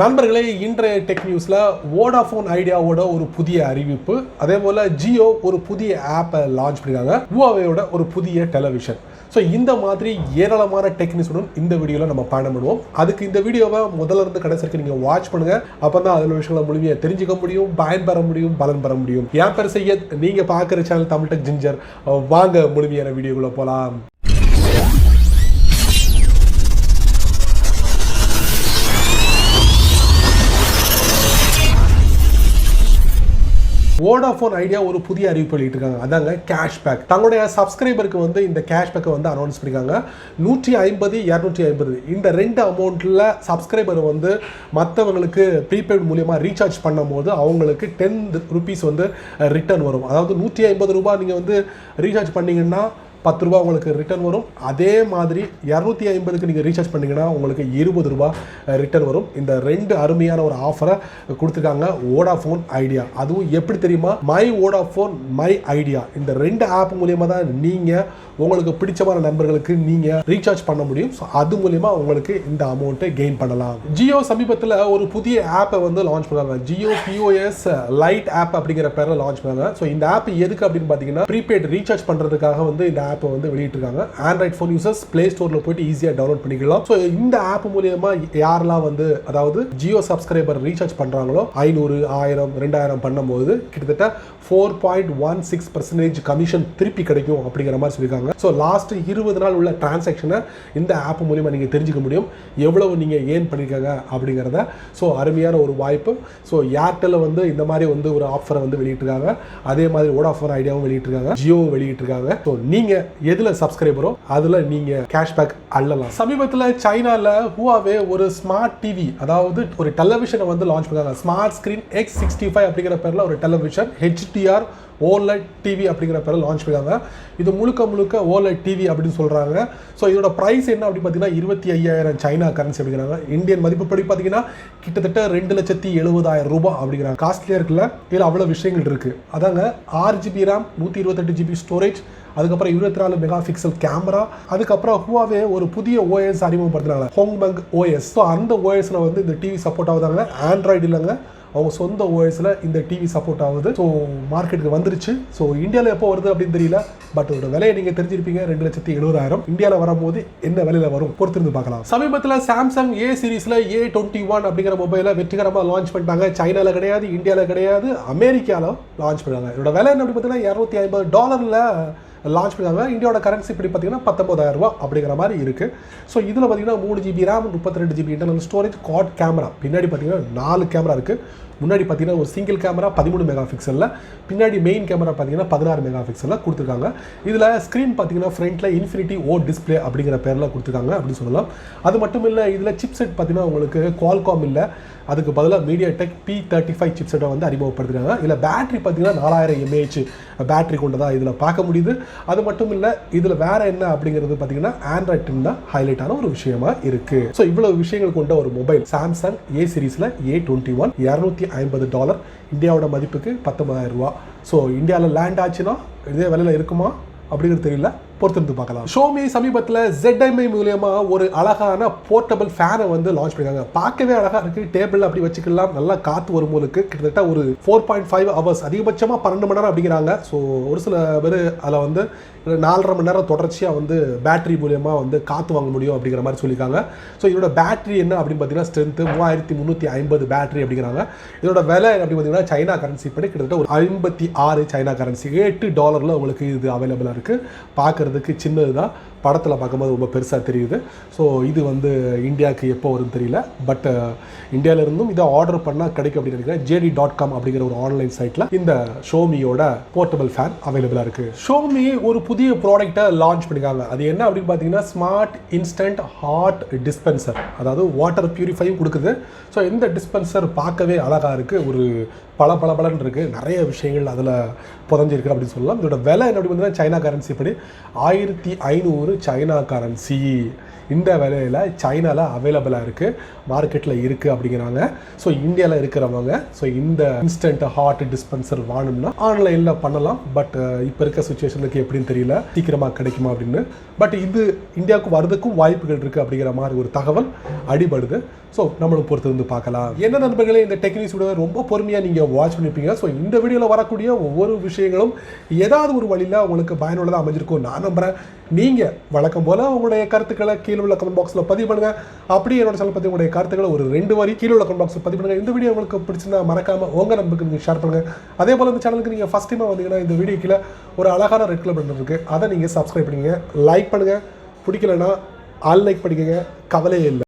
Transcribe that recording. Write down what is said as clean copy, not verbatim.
நண்பர்களே, இன்றைய டெக் நியூஸில் வோடாஃபோன் ஐடியாவோட ஒரு புதிய அறிவிப்பு, அதே போல் ஜியோ ஒரு புதிய ஆப்பை லான்ச் பண்ணியிருக்காங்க, ஹுவாவேயோட ஒரு புதிய டெலிவிஷன். ஸோ இந்த மாதிரி ஏராளமான டெக் நியூஸுடன் இந்த வீடியோவில் நம்ம பயணம் பண்ணுவோம். அதுக்கு இந்த வீடியோவை முதல்ல இருந்து கடைசி வரைக்கும் நீங்கள் வாட்ச் பண்ணுங்கள். அப்போ தான் அதில் விஷயங்களை முழுமையாக தெரிஞ்சுக்க முடியும், பயன்பெற முடியும், பலன் பெற முடியும். என் பேர் சையத், நீங்கள் பார்க்குற சேனல் தமிழ் டெக் ஜிஞ்சர். வாங்க முழுமையான வீடியோக்குள்ளே போகலாம். வோடாஃபோன் ஐடியா ஒரு புதிய அறிவிப்பு வெளியிட்டிருக்காங்க. அதாங்க கேஷ்பேக். தங்களுடைய சப்ஸ்கிரைபருக்கு வந்து இந்த கேஷ்பேக்கை வந்து அனௌன்ஸ் பண்ணியிருக்காங்க. 150, 250 இந்த ரெண்டு அமௌண்ட்டில் சப்ஸ்கிரைபர் வந்து மற்றவங்களுக்கு ப்ரீபெய்ட் மூலியமாக ரீசார்ஜ் பண்ணும்போது அவங்களுக்கு 10 ரூபீஸ் வந்து ரிட்டர்ன் வரும். அதாவது 150 ரூபாய் நீங்கள் வந்து ரீசார்ஜ் பண்ணிங்கன்னா 10 ரூபா உங்களுக்கு ரிட்டர்ன் வரும். அதே மாதிரி 250க்கு நீங்கள் ரீசார்ஜ் பண்ணிங்கன்னா உங்களுக்கு 20 ரூபா ரிட்டர்ன் வரும். இந்த ரெண்டு அருமையான ஒரு ஆஃபரை கொடுத்துருக்காங்க வோடாஃபோன் ஐடியா. அதுவும் எப்படி தெரியுமா? மை வோடாஃபோன் மை ஐடியா, இந்த ரெண்டு ஆப் மூலியமாக தான் நீங்கள் உங்களுக்கு பிடிச்சமான நண்பர்களுக்கு நீங்கள் ரீசார்ஜ் பண்ண முடியும். ஸோ அது மூலிமா உங்களுக்கு இந்த அமௌண்ட்டை கெயின் பண்ணலாம். ஜியோ சமீபத்தில் ஒரு புதிய ஆப்பை வந்து லான்ச் பண்ணாங்க. JioPOS லைட் ஆப் அப்படிங்கிற பேரில் லான்ச் பண்ணாங்க. ஸோ இந்த ஆப் எதுக்கு அப்படின்னு பார்த்தீங்கன்னா, ப்ரீபெய்ட் ரீசார்ஜ் பண்ணுறதுக்காக வந்து இந்த ஆப்பை வந்து வெளியிட்டிருக்காங்க. ஆண்ட்ராய்ட் ஃபோன் யூசர்ஸ் பிளே ஸ்டோரில் போயிட்டு ஈஸியாக டவுன்லோட் பண்ணிக்கலாம். ஸோ இந்த ஆப் மூலியமா யாரெல்லாம் வந்து அதாவது ஜியோ சப்ஸ்கிரைபர் ரீசார்ஜ் பண்ணுறாங்களோ 500, 1000, 2000 பண்ணும்போது கிட்டத்தட்ட 4.16% கமிஷன் திருப்பி கிடைக்கும் அப்படிங்கிற மாதிரி சொல்லியிருக்காங்க. ஸோ லாஸ்ட் 20 நாள் உள்ள டிரான்சாக்ஷனை இந்த ஆப் மூலியமா நீங்கள் தெரிஞ்சுக்க முடியும், எவ்வளவு நீங்கள் ஏர்ன் பண்ணியிருக்காங்க அப்படிங்கிறத. ஸோ அருமையான ஒரு வாய்ப்பு. ஸோ ஏர்டெல் வந்து இந்த மாதிரி வந்து ஒரு ஆஃபரை வந்து வெளியிட்டிருக்காங்க. அதே மாதிரி வோடாஃபோன் ஐடியாவும் வெளியிட்டிருக்காங்க, ஜியோவும் வெளியிட்டிருக்காங்க. ஸோ நீங்கள் எதில் சப்ஸ்கிரைபரோ அதில் நீங்கள் கேஷ்பேக் அள்ளலாம். சமீபத்தில் சைனாவில் ஹுவாவே ஒரு ஸ்மார்ட் டிவி, அதாவது ஒரு டெலிவிஷனை வந்து லான்ச் பண்ணாங்க. ஸ்மார்ட் ஸ்க்ரீன் X65 அப்படிங்கிற பேரில் ஒரு டெலிவிஷன் HDR OLED டிவி அப்படிங்கிற பேரில் லான்ச் பண்ணிருக்காங்க. இது முழுக்க OLED டிவி அப்படின்னு சொல்கிறாங்க. ஸோ இதோட ப்ரைஸ் என்ன அப்படின்னு பார்த்தீங்கன்னா 25,000 சைனா கரன்சி அப்படிங்கிறாங்க. இந்தியன் மதிப்புப்படி பார்த்தீங்கன்னா கிட்டத்தட்ட 2,70,000 ரூபாய் அப்படிங்கிறாங்க. காஸ்ட்லியாக இருக்குல்ல? இதில் அவ்வளோ விஷயங்கள் இருக்குது. அதாங்க 6GB RAM, 128GB ஸ்டோரேஜ், அதுக்கப்புறம் 24 மெகா பிக்சல் கேமரா, அதுக்கப்புறம் ஹுவாவே ஒரு புதிய OS அறிமுகப்படுத்துறாங்க, ஹோங்பங் OS. ஸோ அந்த OSல வந்து இந்த டிவி சப்போர்ட் ஆகுதாங்க. ஆண்ட்ராய்டு இல்லைங்க, அவங்க சொந்த ஓஎஸில் இந்த டிவி சப்போர்ட் ஆகுது. ஸோ மார்க்கெட்டுக்கு வந்துருச்சு. ஸோ இந்தியாவில் எப்போ வருது அப்படின்னு தெரியல, பட் அதோட விலையை நீங்கள் தெரிஞ்சிருப்பீங்க, 2,70,000. இந்தியாவில் வரும்போது என்ன விலையில் வரும் பொறுத்திருந்து பார்க்கலாம். சமீபத்தில் சாம்சங் A சீரீஸில் A21 அப்படிங்கிற மொபைலை வெற்றிகரமாக லான்ச் பண்ணிட்டாங்க. சைனாவில் கிடையாது, இந்தியாவில் கிடையாது, அமெரிக்காவில் லான்ச் பண்ணாங்க. இதோட விலை என்ன அப்படி பார்த்தீங்கன்னா $250 லான்ச் பண்ணாங்க. இந்தியாவோட கரன்சி இப்படி பார்த்தீங்கன்னா 19,000 ரூபா அப்படிங்கிற மாதிரி இருக்குது. ஸோ இதில் பார்த்தீங்கன்னா 3GB RAM, 32GB internal storage, quad camera, பின்னாடி பார்த்தீங்கன்னா 4 கேமரா இருக்குது. முன்னாடி பார்த்தீங்கன்னா ஒரு சிங்கிள் கேமரா 13 மெகா பிக்சலில், பின்னாடி மெயின் கேமரா பார்த்தீங்கன்னா 16 மெகா பிக்சலில் கொடுத்துருக்காங்க. இதில் ஸ்க்ரீன் பார்த்தீங்கன்னா ஃப்ரண்ட்டில் இன்ஃபினிட்டி ஓ டிஸ்பிளே அப்படிங்கிற பேரில் கொடுத்துருக்காங்க அப்படின்னு சொல்லலாம். அது மட்டும் இல்லை, இதில் சிப் செட் பார்த்தீங்கன்னா உங்களுக்கு குவால்காம் இல்லை, அதுக்கு பதிலாக MediaTek P35 சிப் செட்டை வந்து அறிமுகப்படுத்துகிறாங்க. இதில் பேட்டரி பார்த்தீங்கன்னா 4000 mAh பேட்டரி கொண்டதாக இதில் பார்க்க முடியுது. அது மட்டும் இல்லை, இதில் வேற என்ன அப்படிங்கிறது பார்த்தீங்கன்னா ஆண்ட்ராய்ட் தான் ஹைலைட்டான ஒரு விஷயமா இருக்குது. ஸோ இவ்வளவு விஷயங்கள் கொண்ட ஒரு மொபைல் சாம்சங் A சீரீஸில் A21 $250, இந்தியாவோட மதிப்புக்கு 19,000 ரூபா. ஸோ இந்தியாவில் லேண்ட் ஆச்சுன்னா இதே விலையில் இருக்குமா அப்படிங்கிறது தெரியல, பொறுத்திருந்து பார்க்கலாம். ஷோமி சமீபத்தில் ZMI மூலியமா ஒரு அழகான போர்ட்டபிள் ஃபேனை வந்து லான்ச் பண்ணிருக்காங்க. பார்க்கவே அழகாக இருக்குது, டேபிள் அப்படி வச்சுக்கலாம், நல்லா காற்று வரும் போலுக்கு. கிட்டத்தட்ட ஒரு 4.5 hours, அதிகபட்சமாக 12 மணி நேரம் அப்படிங்கிறாங்க. ஸோ ஒரு சில பேர் அதில் வந்து 4.5 மணி நேரம் தொடர்ச்சியாக வந்து பேட்டரி மூலியமாக வந்து காற்று வாங்க முடியும் அப்படிங்கிற மாதிரி சொல்லியிருக்காங்க. ஸோ இதோட பேட்டரி என்ன அப்படின்னு பார்த்தீங்கன்னா ஸ்ட்ரென்த்து 3350 பேட்டரி அப்படிங்கிறாங்க. இதோட விலை அப்படின்னு பார்த்தீங்கன்னா சைனா கரன்சி படி கிட்டத்தட்ட ஒரு 56 சைனா கரன்சி, $8 உங்களுக்கு இது அவைலபிளாக இருக்குது. பார்க்குறதுக்கு சின்னது தான், படத்தில் பார்க்கும்போது ரொம்ப பெருசாக தெரியுது. ஸோ இது வந்து இந்தியாவுக்கு எப்போ வரும்னு தெரியல, பட் இந்தியாவிலிருந்தும் இதை ஆர்டர் பண்ணால் கிடைக்கும் அப்படின்னு நினைக்கிறேன். JD.com அப்படிங்கிற ஒரு ஆன்லைன் சைட்டில் இந்த ஷோமியோட போர்ட்டபிள் ஃபேன் அவைலபிளாக இருக்குது. ஷோமி ஒரு புதிய ப்ராடக்டை லான்ச் பண்ணியிருக்காங்க. அது என்ன அப்படின்னு பார்த்தீங்கன்னா ஸ்மார்ட் இன்ஸ்டன்ட் ஹாட் டிஸ்பென்சர், அதாவது வாட்டர் பியூரிஃபையும் கொடுக்குது. ஸோ இந்த டிஸ்பென்சர் பார்க்கவே அழகாக இருக்குது, ஒரு பலன்னு இருக்குது, நிறைய விஷயங்கள் அதில் புதஞ்சிருக்கு அப்படின்னு சொல்லலாம். இதோட விலை என்ன அப்படின்னு பார்த்தீங்கன்னா சைனா கரன்சி படி 1500 சைனா கரன்சி. இந்த விலையில் சைனாவில் அவைலபிளாக இருக்குது, மார்க்கெட்டில் இருக்குது அப்படிங்கிறாங்க. ஸோ இந்தியாவில் இருக்கிறவங்க ஸோ இந்த இன்ஸ்டன்ட் ஹாட் டிஸ்பென்சர் வாங்கணும்னா ஆன்லைனில் பண்ணலாம். பட் இப்போ இருக்க சுச்சுவேஷனுக்கு எப்படின்னு தெரியல, சீக்கிரமாக கிடைக்குமா அப்படின்னு. பட் இது இந்தியாவுக்கு வரதுக்கும் வாய்ப்புகள் இருக்குது அப்படிங்கிற மாதிரி ஒரு தகவல் அடிபடுது. ஸோ நம்மளும் பொறுத்து வந்து பார்க்கலாம். என்ன நண்பர்களே, இந்த டெக்னிக்ஸ் வீடியோ ரொம்ப பொறுமையாக நீங்கள் வாட்ச் பண்ணியிருப்பீங்க. ஸோ இந்த வீடியோவில் வரக்கூடிய ஒவ்வொரு விஷயங்களும் ஏதாவது ஒரு வழியில் உங்களுக்கு பயனுள்ளதாக அமைஞ்சிருக்கும் நான் நம்புகிறேன். நீங்கள் வழக்கம் போல் உங்களுடைய கருத்துக்களை கீழே உள்ள கமெண்ட் பாக்ஸில் பதிவு பண்ணுங்கள். அப்படியே என்னோட சேனல் பற்றி உங்களுடைய கருத்துக்களை ஒரு 2 வரி கீழே உள்ள கமெண்ட் பாக்ஸில் பதிவு பண்ணுங்கள். இந்த வீடியோ உங்களுக்கு பிடிச்சிருந்தா மறக்காமல் உங்கள் நண்பருக்கு நீங்கள் ஷேர் பண்ணுங்கள். அதே போல் இந்த சேனலுக்கு நீங்கள் ஃபஸ்ட் டைமாக வந்தீங்கன்னா இந்த வீடியோ கீழே ஒரு அழகான ரெட் கலர் பட்டன் இருக்குது, அதை நீங்கள் சப்ஸ்கிரைப் பண்ணுங்கள், லைக் பண்ணுங்கள். பிடிக்கலன்னா ஆல் லைக் பண்ணிக்கங்க, கவலையே இல்லை.